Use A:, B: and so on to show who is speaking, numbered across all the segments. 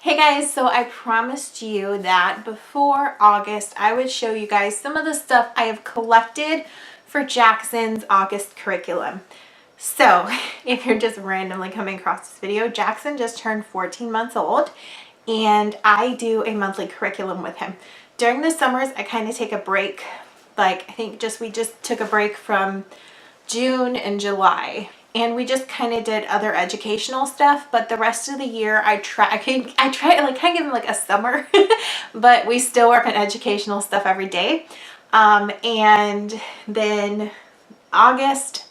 A: Hey guys, so I promised you that before August I would show you guys some of the stuff I have collected for Jackson's August curriculum. So if you're just randomly coming across this video, Jackson just turned 14 months old and I do a monthly curriculum with him. During the summers I kind of take a break, like I think we just took a break from June and July. And we just kind of did other educational stuff, but the rest of the year I try to like kind of give him like a summer, but we still work on educational stuff every day. And then August,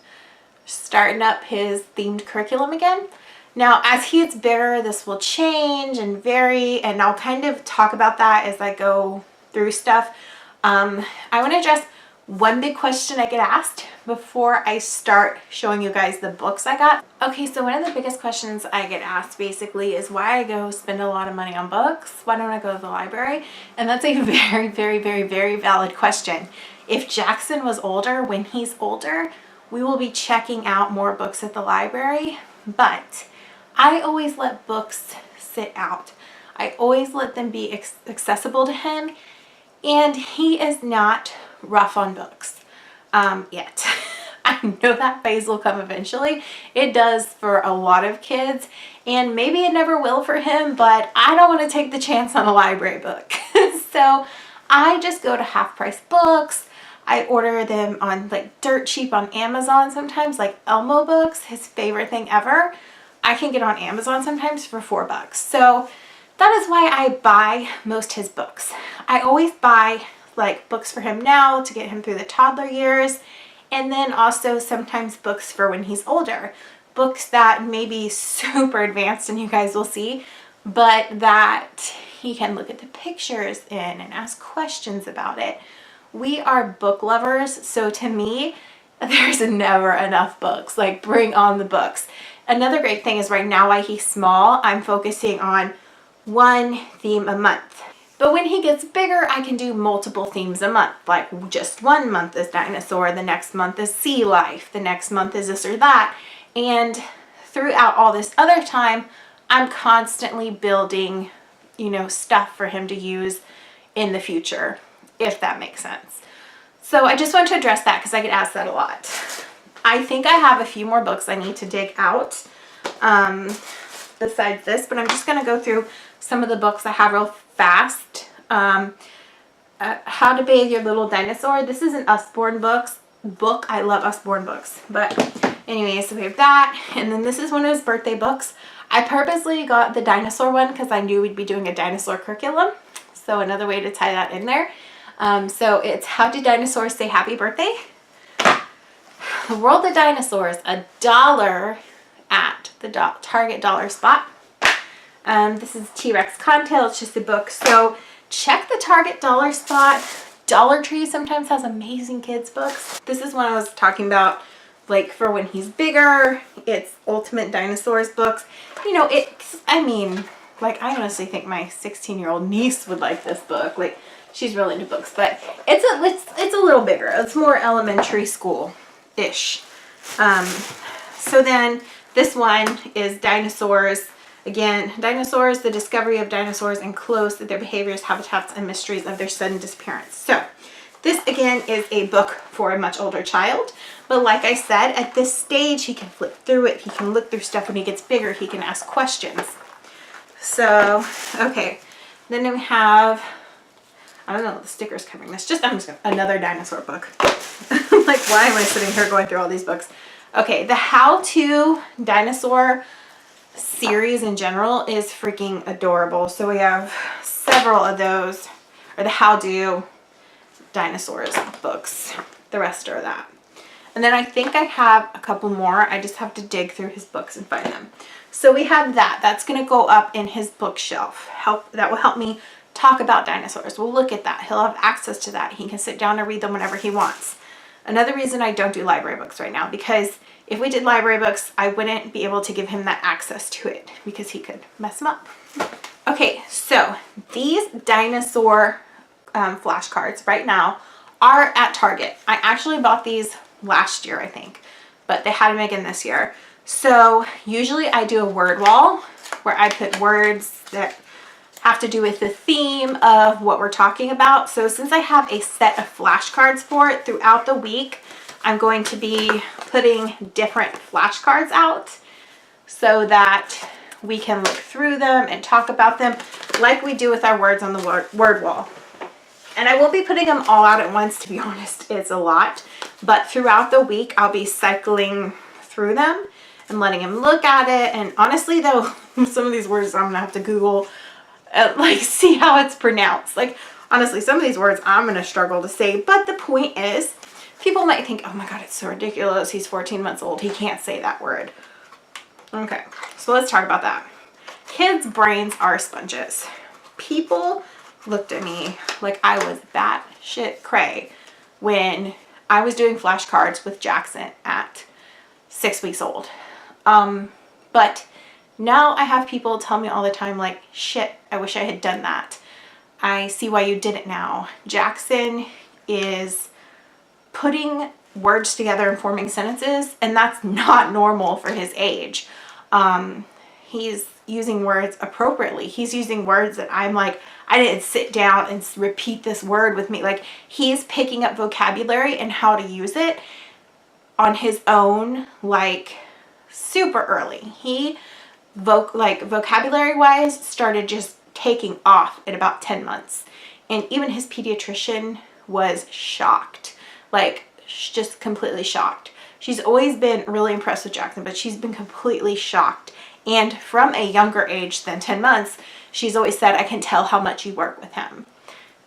A: starting up his themed curriculum again. Now, as he gets bigger, this will change and vary, and I'll kind of talk about that as I go through stuff. I want to address one big question I get asked before I start showing you guys the books I got. Okay, so one of the biggest questions I get asked basically is why I go spend a lot of money on books. Why don't I go to the library? And that's a very valid question. If Jackson was older, when he's older, we will be checking out more books at the library, but I always let books sit out. I always let them be accessible to him, and he is not rough on books yet. I know that phase will come eventually. It does for a lot of kids, and maybe it never will for him, but I don't want to take the chance on a library book. So I just go to half price books. I order them on like dirt cheap on Amazon sometimes, like Elmo books, his favorite thing ever. I can get on Amazon sometimes for $4. So that is why I buy most his books. I always buy like books for him now to get him through the toddler years, and then also sometimes books for when he's older. Books that may be super advanced and you guys will see, but that he can look at the pictures in and ask questions about it. We are book lovers, so to me, there's never enough books. Like, bring on the books. Another great thing is right now, while he's small, I'm focusing on one theme a month. But when he gets bigger, I can do multiple themes a month. Like just 1 month is dinosaur, the next month is sea life, the next month is this or that. And throughout all this other time, I'm constantly building, stuff for him to use in the future, if that makes sense. So I just wanted to address that because I get asked that a lot. I think I have a few more books I need to dig out besides this, but I'm just going to go through some of the books I have real fast. How to Bathe Your Little Dinosaur. This is an Usborne book. I love Usborne books. But anyways, so we have that. And then this is one of his birthday books. I purposely got the dinosaur one because I knew we'd be doing a dinosaur curriculum. So another way to tie that in there. So it's How Do Dinosaurs Say Happy Birthday? The World of Dinosaurs, $1 at the Target dollar spot. This is T-Rex Contail. It's just a book. So check the Target dollar spot. Dollar Tree sometimes has amazing kids books. This is one I was talking about, like for when he's bigger. It's Ultimate Dinosaurs books. I honestly think my 16-year-old niece would like this book. Like, she's really into books, but it's a little bigger. It's more elementary school-ish. So then this one is Dinosaurs. Again, Dinosaurs, the discovery of dinosaurs enclosed, their behaviors, habitats, and mysteries of their sudden disappearance. So this, again, is a book for a much older child. But like I said, at this stage, he can flip through it. He can look through stuff. When he gets bigger, he can ask questions. So, okay. Then we have, I don't know, the sticker's covering this. I'm just going to, another dinosaur book. Like, why am I sitting here going through all these books? Okay, the How To Dinosaur series in general is freaking adorable. So we have several of those, or the How Do Dinosaurs books. The rest are that. And then I think I have a couple more. I just have to dig through his books and find them. So we have that. That's going to go up in his bookshelf. That will help me talk about dinosaurs. We'll look at that. He'll have access to that. He can sit down and read them whenever he wants. Another reason I don't do library books right now, because if we did library books, I wouldn't be able to give him that access to it because he could mess them up. Okay, so these dinosaur flashcards right now are at Target. I actually bought these last year, I think, but they had them again this year. So usually I do a word wall where I put words that have to do with the theme of what we're talking about. So since I have a set of flashcards for it throughout the week, I'm going to be putting different flashcards out so that we can look through them and talk about them like we do with our words on the word wall. And I won't be putting them all out at once, to be honest. It's a lot. But throughout the week, I'll be cycling through them and letting him look at it. And honestly, though, some of these words I'm going to have to Google like see how it's pronounced. Like, honestly, some of these words I'm going to struggle to say. But the point is, people might think, oh my God, it's so ridiculous. He's 14 months old. He can't say that word. Okay, so let's talk about that. Kids' brains are sponges. People looked at me like I was batshit cray when I was doing flashcards with Jackson at 6 weeks old. But now I have people tell me all the time, like, shit, I wish I had done that. I see why you did it now. Jackson is putting words together and forming sentences, and that's not normal for his age. He's using words appropriately. He's using words that I'm like, I didn't sit down and repeat this word with me. Like, he's picking up vocabulary and how to use it on his own, like, super early. He, vocabulary wise, started just taking off at about 10 months. And even his pediatrician was shocked. Like, just completely shocked. She's always been really impressed with Jackson, but she's been completely shocked. And from a younger age than 10 months, she's always said, I can tell how much you work with him.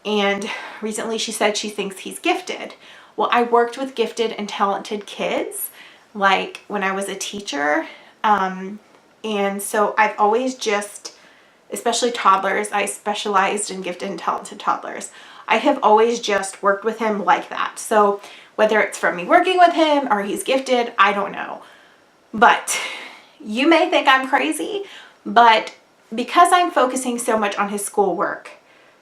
A: And recently she said she thinks he's gifted. Well, I worked with gifted and talented kids, like when I was a teacher. And so I've always just, especially toddlers, I specialized in gifted and talented toddlers. I have always just worked with him like that. So whether it's from me working with him or he's gifted, I don't know. But you may think I'm crazy, but because I'm focusing so much on his schoolwork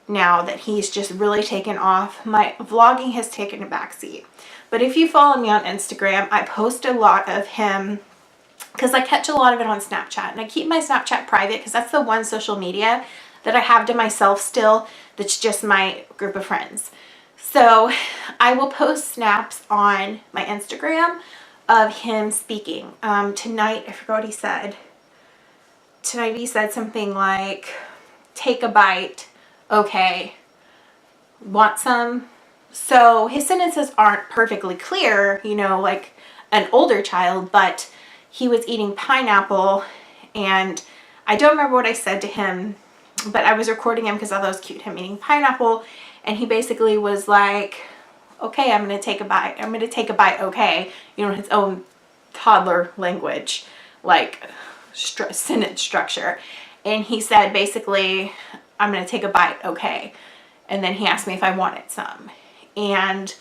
A: now that he's just really taken off, my vlogging has taken a backseat. But if you follow me on Instagram, I post a lot of him because I catch a lot of it on Snapchat, and I keep my Snapchat private because that's the one social media that I have to myself still that's just my group of friends. So I will post snaps on my Instagram of him speaking. Tonight, I forgot what he said. Tonight he said something like, take a bite, okay, want some? So his sentences aren't perfectly clear, you know, like an older child, but he was eating pineapple, and I don't remember what I said to him, but I was recording him because I thought it was cute, him eating pineapple, and he basically was like, okay, I'm going to take a bite. I'm going to take a bite, okay. You know, his own toddler language, like sentence structure. And he said, basically, I'm going to take a bite, okay. And then he asked me if I wanted some. And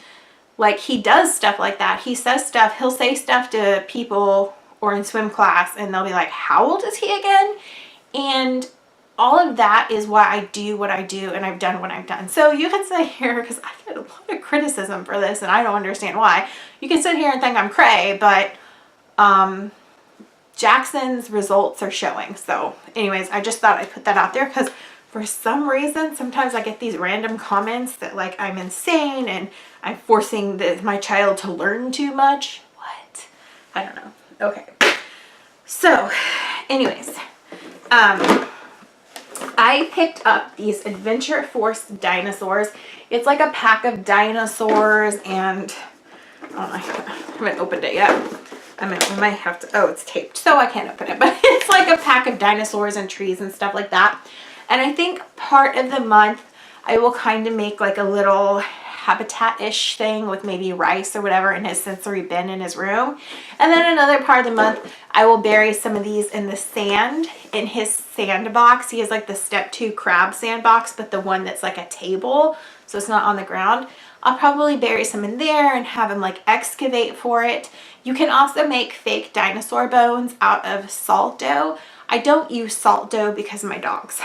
A: like, he does stuff like that. He says stuff, he'll say stuff to people or in swim class, and they'll be like, how old is he again? And all of that is why I do what I do, and I've done what I've done. So you can sit here, because I get a lot of criticism for this, and I don't understand why. You can sit here and think I'm cray, but Jackson's results are showing. So anyways, I just thought I'd put that out there, because for some reason, sometimes I get these random comments that like I'm insane and I'm forcing my child to learn too much. What? I don't know. Okay. So anyways, I picked up these Adventure Force dinosaurs. It's like a pack of dinosaurs, and I haven't opened it yet. I might have to, oh, it's taped, so I can't open it, but it's like a pack of dinosaurs and trees and stuff like that. And I think part of the month I will kind of make like a little habitat-ish thing with maybe rice or whatever in his sensory bin in his room. And then another part of the month I will bury some of these in the sand in his sandbox. He has like the step 2 crab sandbox, but the one that's like a table, so it's not on the ground. I'll probably bury some in there and have him like excavate for it. You can also make fake dinosaur bones out of salt dough. I don't use salt dough because of my dogs.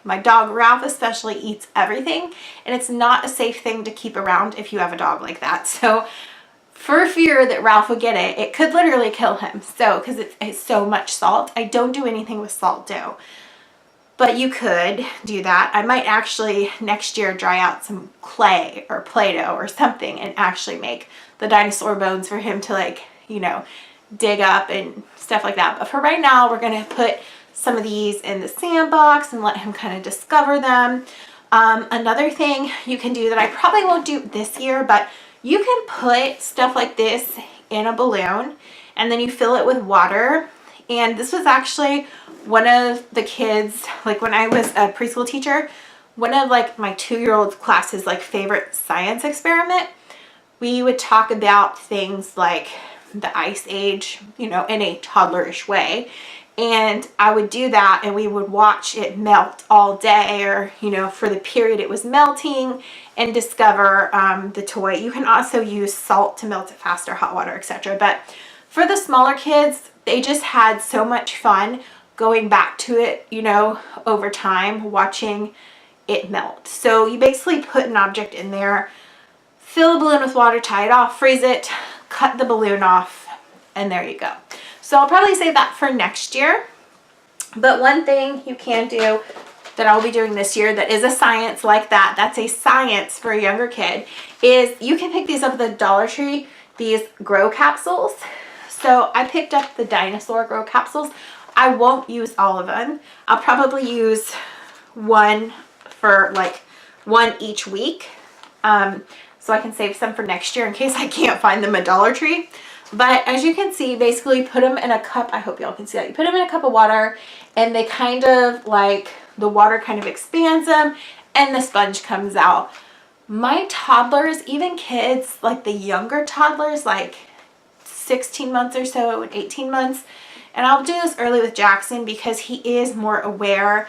A: My dog Ralph especially eats everything, and it's not a safe thing to keep around if you have a dog like that. So for fear that Ralph would get it, it could literally kill him. So because it's so much salt, I don't do anything with salt dough. but you could do that. I might actually next year dry out some clay or Play-Doh or something and actually make the dinosaur bones for him to, like, you know, dig up and stuff like that. But for right now, we're going to put some of these in the sandbox and let him kind of discover them. Another thing you can do that I probably won't do this year, but you can put stuff like this in a balloon and then you fill it with water. And this was actually one of the kids, like when I was a preschool teacher, one of like my 2-year-old's classes, like favorite science experiment. We would talk about things like the Ice Age, you know, in a toddlerish way. And I would do that and we would watch it melt all day, or, you know, for the period it was melting, and discover the toy. You can also use salt to melt it faster, hot water, etc. But for the smaller kids, they just had so much fun going back to it, you know, over time, watching it melt. So you basically put an object in there, fill the balloon with water, tie it off, freeze it, cut the balloon off, and there you go. So I'll probably save that for next year. But one thing you can do that I'll be doing this year that is a science like that, that's a science for a younger kid, is you can pick these up at the Dollar Tree, these grow capsules. So I picked up the dinosaur grow capsules. I won't use all of them. I'll probably use one for like one each week. So I can save some for next year in case I can't find them at Dollar Tree. But as you can see, basically put them in a cup. I hope y'all can see that. You put them in a cup of water and they kind of like, the water kind of expands them and the sponge comes out. My toddlers, even kids, like the younger toddlers, like 16 months or so, 18 months. And I'll do this early with Jackson because he is more aware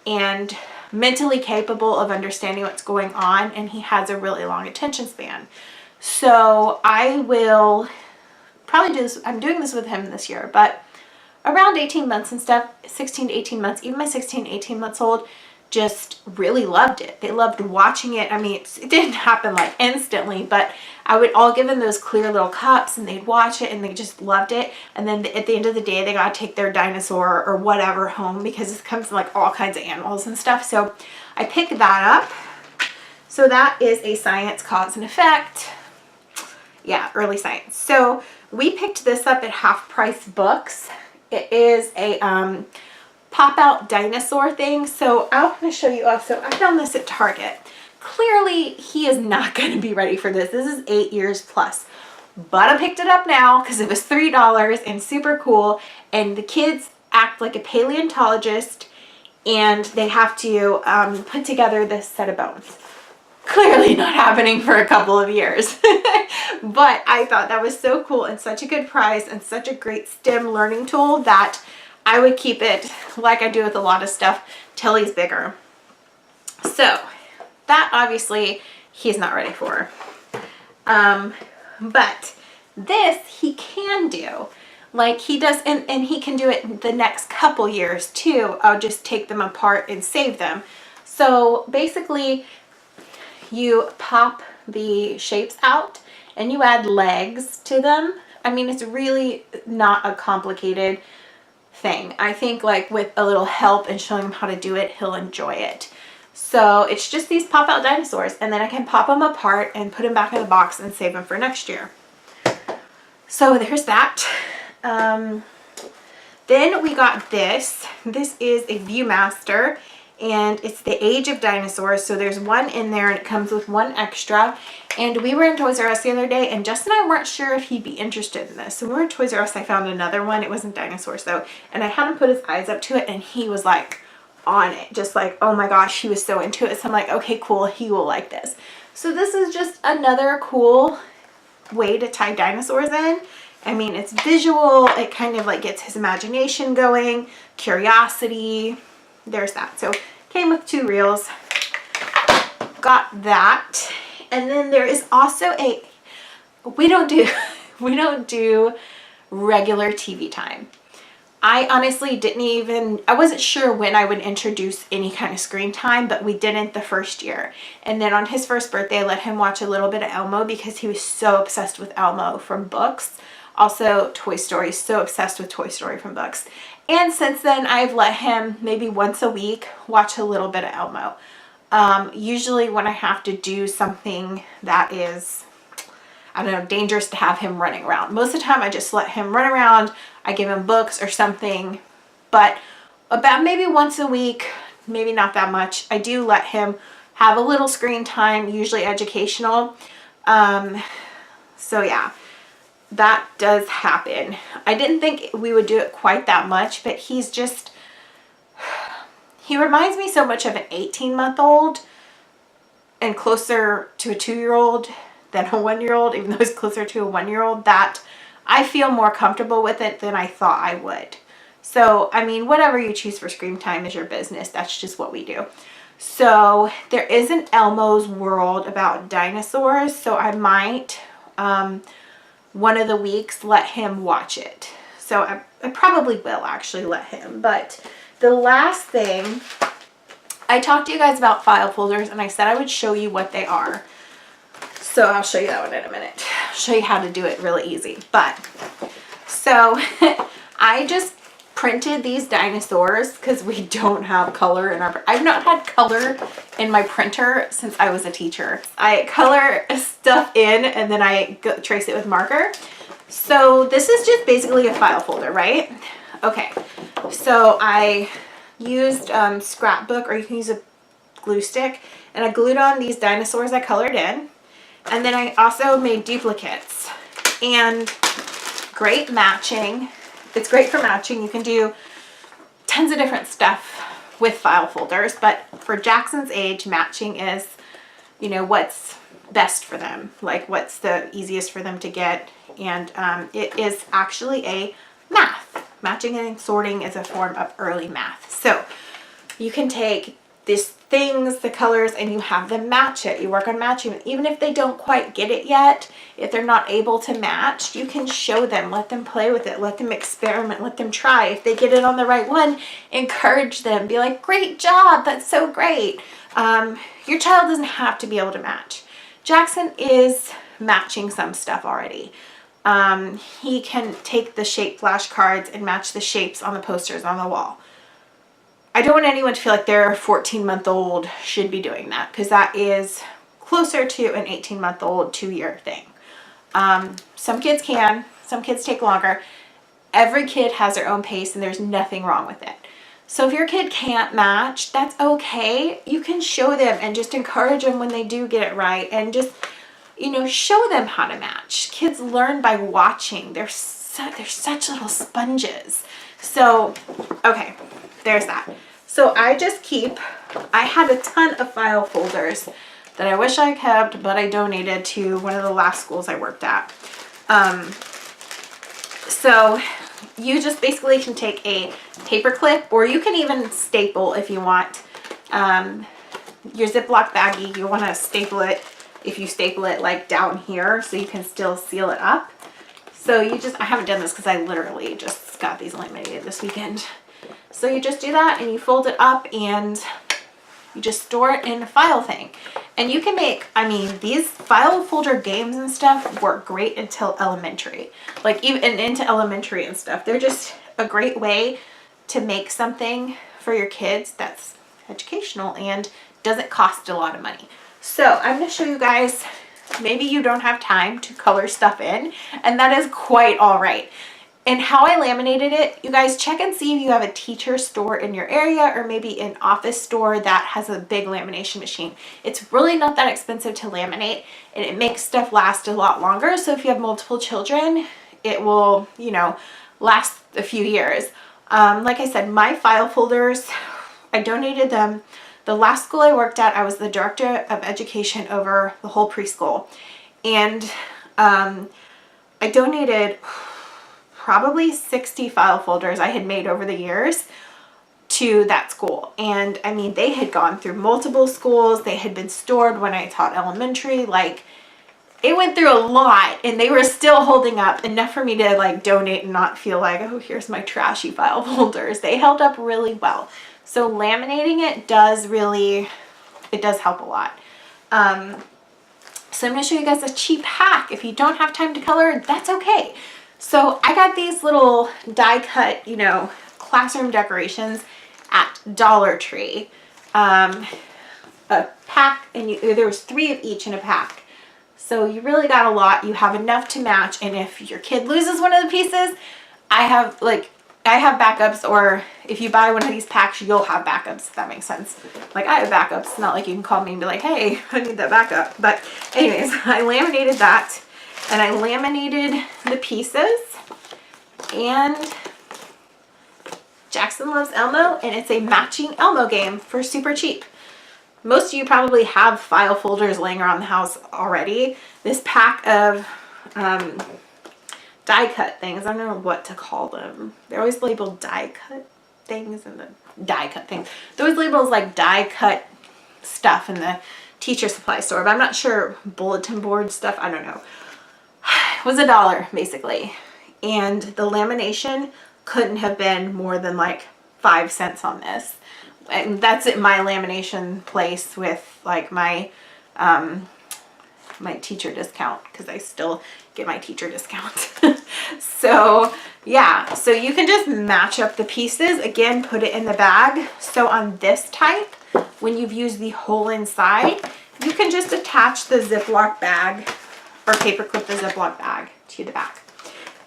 A: and mentally capable of understanding what's going on, and he has a really long attention span. So I will probably do this. I'm doing this with him this year, but around 18 months and stuff, 16 to 18 months, even my 16, 18 months old just really loved it. They loved watching it. I mean, it didn't happen like instantly, but I'll give them those clear little cups and they'd watch it and they just loved it. And then at the end of the day, they got to take their dinosaur or whatever home because it comes in like all kinds of animals and stuff. So I picked that up. So that is a science, cause and effect. Yeah, early science. So we picked this up at Half Price Books. It is a pop-out dinosaur thing. So I'm going to show you also, I found this at Target. Clearly, he is not going to be ready for this. This is 8 years plus. But I picked it up now because it was $3 and super cool. And the kids act like a paleontologist and they have to put together this set of bones. Clearly not happening for a couple of years. But I thought that was so cool and such a good price and such a great STEM learning tool that I would keep it, like I do with a lot of stuff, till he's bigger. So that obviously he's not ready for. But this he can do. Like he does, and he can do it the next couple years too. I'll just take them apart and save them. So basically you pop the shapes out and you add legs to them. I mean, it's really not a complicated thing. I think like with a little help and showing him how to do it, he'll enjoy it. So it's just these pop out dinosaurs, and then I can pop them apart and put them back in the box and save them for next year. So there's that. Then we got this. This is a Viewmaster, and it's the Age of Dinosaurs. So there's one in there and it comes with one extra. And we were in Toys R Us the other day and Justin and I weren't sure if he'd be interested in this. So we were in Toys R Us, I found another one. It wasn't dinosaurs though. And I had him put his eyes up to it and he was like on it. Just like, oh my gosh, he was so into it. So I'm like, okay, cool, he will like this. So this is just another cool way to tie dinosaurs in. I mean, it's visual. It kind of like gets his imagination going, curiosity. There's that. So came with 2 reels. Got that. And then there is also we don't do regular TV time. I honestly I wasn't sure when I would introduce any kind of screen time, but we didn't the first year. And then on his first birthday, I let him watch a little bit of Elmo because he was so obsessed with Elmo from books. Also Toy Story, so obsessed with Toy Story from books. And since then I've let him maybe once a week watch a little bit of Elmo. Usually when I have to do something that is, I don't know, dangerous to have him running around. Most of the time I just let him run around. I give him books or something, but about maybe once a week, maybe not that much, I do let him have a little screen time, usually educational. So yeah, that does happen. I didn't think we would do it quite that much, but he reminds me so much of an 18-month-old and closer to a 2-year-old than a 1-year-old, even though he's closer to a 1-year-old, that I feel more comfortable with it than I thought I would. So, I mean, whatever you choose for screen time is your business. That's just what we do. So, there is an Elmo's World about dinosaurs, so I might, one of the weeks, let him watch it. So, I probably will actually let him. But the last thing, I talked to you guys about file folders, and I said I would show you what they are. So, I'll show you that one in a minute. I'll show you how to do it really easy. But, so, I just printed these dinosaurs because we don't have color in our, I've not had color in my printer since I was a teacher. I color stuff in and then I trace it with marker. So this is just basically a file folder, right? Okay, so I used scrapbook, or you can use a glue stick, and I glued on these dinosaurs I colored in, and then I also made duplicates. And great matching. It's great for matching. You can do tons of different stuff with file folders, but for Jackson's age, matching is, you know, what's best for them, like what's the easiest for them to get. And it is actually a math. Matching and sorting is a form of early math. So you can take these things, the colors, and you have them match it. You work on matching it. Even if they don't quite get it yet, if they're not able to match, you can show them, let them play with it, let them experiment, let them try. If they get it on the right one, encourage them. Be like, great job, that's so great. Your child doesn't have to be able to match. Jackson is matching some stuff already. He can take the shape flashcards and match the shapes on the posters on the wall. I don't want anyone to feel like their 14-month-old should be doing that, because that is closer to an 18-month-old, 2-year thing. Some kids can, some kids take longer. Every kid has their own pace and there's nothing wrong with it. So if your kid can't match, that's okay. You can show them and just encourage them when they do get it right, and just, you know, show them how to match. Kids learn by watching. They're such little sponges. So, okay, there's that. So I had a ton of file folders that I wish I kept, but I donated to one of the last schools I worked at. So you just basically can take a paper clip, or you can even staple if you want. Your Ziploc baggie, you want to staple it, if you staple it like down here so you can still seal it up. So I haven't done this because I literally just got these laminated this weekend. So you just do that and you fold it up and you just store it in a file thing. And you can make, I mean, these file folder games and stuff work great until elementary. Like even into elementary and stuff. They're just a great way to make something for your kids that's educational and doesn't cost a lot of money. So I'm going to show you guys, maybe you don't have time to color stuff in, and that is quite all right. And how I laminated it, you guys check and see if you have a teacher store in your area, or maybe an office store that has a big lamination machine. It's really not that expensive to laminate, and it makes stuff last a lot longer. So if you have multiple children, it will, you know, last a few years. Like I said, my file folders, I donated them. The last school I worked at, I was the director of education over the whole preschool. And I donated probably 60 file folders I had made over the years to that school. And I mean, they had gone through multiple schools. They had been stored when I taught elementary. Like, it went through a lot, and they were still holding up enough for me to like donate and not feel like, oh, here's my trashy file folders. They held up really well. So laminating it does help a lot. So I'm going to show you guys a cheap hack. If you don't have time to color, that's okay. So I got these little die cut, you know, classroom decorations at Dollar Tree. A pack, and there was 3 of each in a pack. So you really got a lot. You have enough to match, and if your kid loses one of the pieces, I have backups, or if you buy one of these packs, you'll have backups, if that makes sense. Like, I have backups. It's not like you can call me and be like, hey, I need that backup. But anyways, I laminated that, and I laminated the pieces, and Jackson loves Elmo, and it's a matching Elmo game for super cheap. Most of you probably have file folders laying around the house already. This pack of die cut things, I don't know what to call them. They're always labeled die cut things, and the die cut things. They're always labeled as like die cut stuff in the teacher supply store, but I'm not sure, bulletin board stuff, I don't know. It was $1 basically. And the lamination couldn't have been more than like 5 cents on this. And that's at my lamination place with like my my teacher discount, because I still get my teacher discount. So yeah, so you can just match up the pieces. Again, put it in the bag. So on this type, when you've used the hole inside, you can just attach the Ziploc bag or paper clip the Ziploc bag to the back.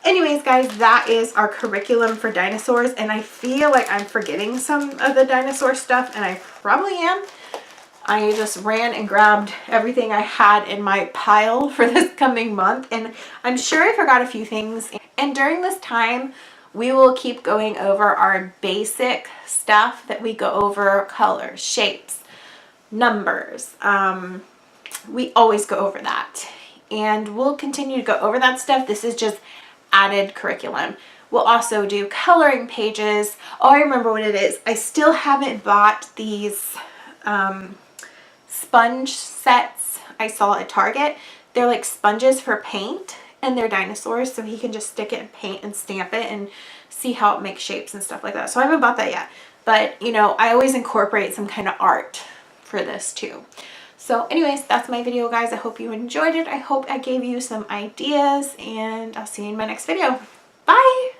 A: Anyways, guys, that is our curriculum for dinosaurs, and I feel like I'm forgetting some of the dinosaur stuff, and I probably am. I just ran and grabbed everything I had in my pile for this coming month, and I'm sure I forgot a few things. And during this time, we will keep going over our basic stuff that we go over: colors, shapes, numbers. We always go over that, and we'll continue to go over that stuff. This is just added curriculum. We'll also do coloring pages. Oh, I remember what it is. I still haven't bought these sponge sets I saw at Target. They're like sponges for paint, and they're dinosaurs, so he can just stick it in paint and stamp it and see how it makes shapes and stuff like that. So I haven't bought that yet, but you know, I always incorporate some kind of art for this too. So anyways, that's my video, guys. I hope you enjoyed it. I hope I gave you some ideas, and I'll see you in my next video. Bye!